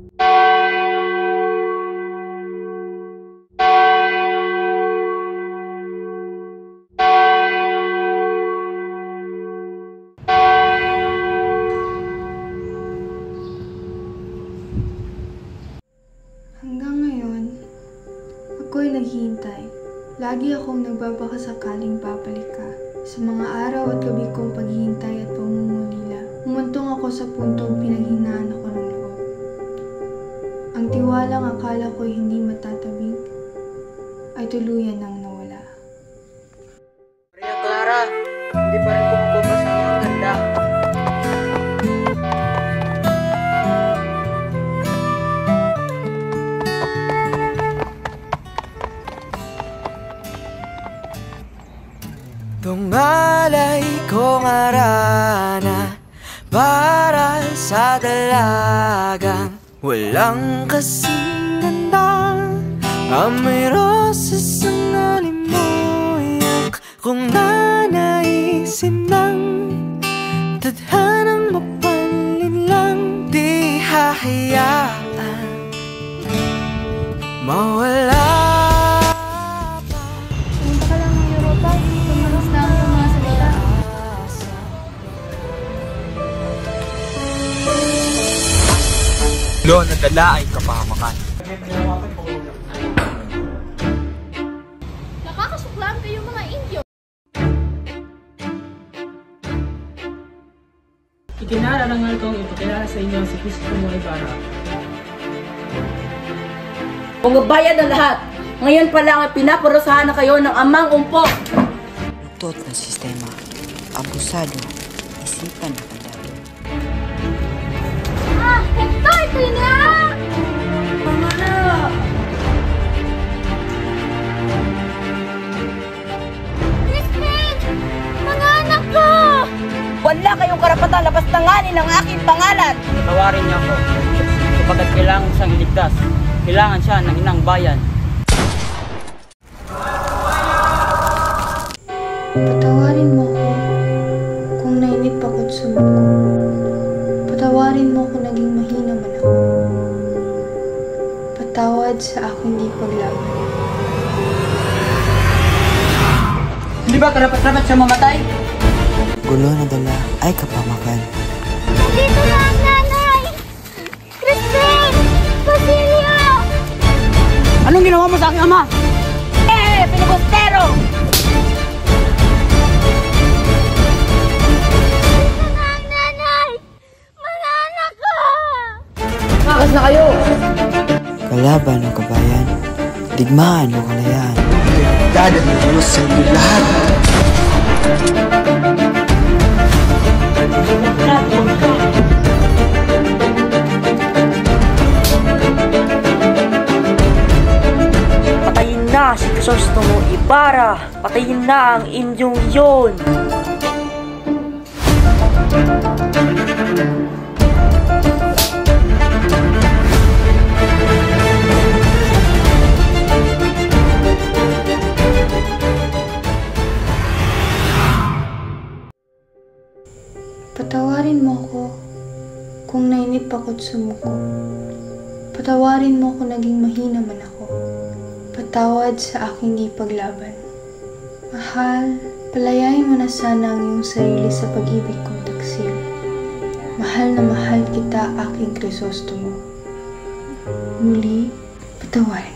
Hanggang ngayon, ako'y naghihintay. Lagi akong nagbabakasakaling babalik ka. Sa mga araw at gabi kong paghihintay at pangungulila, humantong ako sa puntong pinaghinaan ako ng loob. Ang tiwalang akala ko'y hindi matatabing, ay tuluyan nang nawala. Maria Clara, hindi pa rin kumukuha sa iyong ganda. Tungalay kong arana para sa dalagang walang kasing ganda. Amoy rosas ang alimuyak kung nanaisin ng tadhanang mapalin lang. Di hahayaan mawala. Lo na dala ay kapahamakan. Nakakasuklam kayo mga Indyo. Ikinararangal kong ipakilala sa inyo si Cristo Ibarra. Pumubayad na lahat! Ngayon pa lang ay pinaparusahan na kayo ng amang umpo! Luktot ng sistema, abusado, isipan na kandado. Hector, tina! Pangana! Crispin! Mga anak ko! Wala kayong karapatan labas tanganin ang aking pangalan! Tawarin niya ako, sapagkat kailangan siyang iligtas. Kailangan siya ng inang bayan. Patawarin mo ako kung nainip ako't sumuko. Patawarin mo kung naging mahina man ako. Patawad sa aking di paglaban. Hindi ba karapat-dapat siya mamatay? Gulo na dala ay kapamakan. Nandito na ang nanay! Crispin! Basilio! Anong ginawa mo sa aking ama? Pinibustero! Nandito na ang nanay! Mga anak ko! Makas na kayo! Kalaban o kabayan, digmaan o kalayaan. Dadalhin mo sa inyo lahat. Patayin na si Crisostomo Ibarra! Patayin na ang Indyong yun! Patawarin mo ako kung nainip ako't sumuko. Patawarin mo kung naging mahina man ako. Patawad sa aking di paglaban. Mahal, palayain mo na sana ang iyong sarili sa pag-ibig kong taksil. Mahal na mahal kita, aking Crisostomo. Muli, patawarin